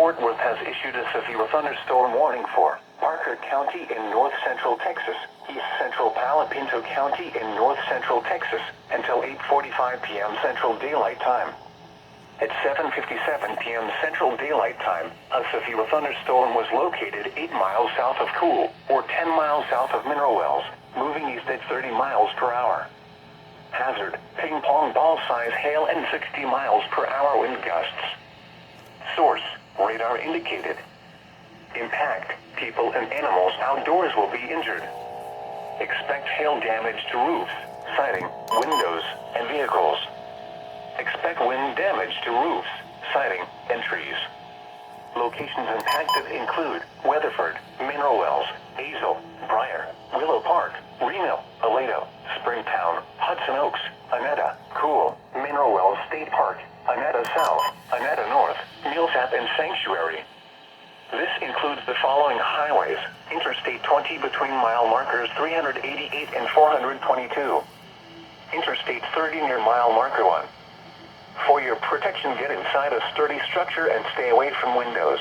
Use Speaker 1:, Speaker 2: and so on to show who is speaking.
Speaker 1: Fort Worth has issued a severe thunderstorm warning for Parker County in north central Texas, east central Palo Pinto County in north central Texas, until 8:45 p.m. Central Daylight Time. At 7:57 p.m. Central Daylight Time, a severe thunderstorm was located 8 miles south of Cool, or 10 miles south of Mineral Wells, moving east at 30 miles per hour. Hazard, ping pong ball size hail and 60 miles per hour wind gusts. Source, radar indicated. Impact, people and animals outdoors will be injured. Expect hail damage to roofs, siding, windows, and vehicles. Expect wind damage to roofs, siding, and trees. Locations impacted include Weatherford, Mineral Wells, Azle, Briar, Willow Park, Reno, Aledo, Springtown, Hudson Oaks, Anetta, Cool, Mineral Wells State Park, Anetta South, Anetta North, Millsap, and Sanctuary. This includes the following highways: Interstate 20 between mile markers 388 and 422. Interstate 30 near mile marker 1. For your protection, get inside a sturdy structure and stay away from windows.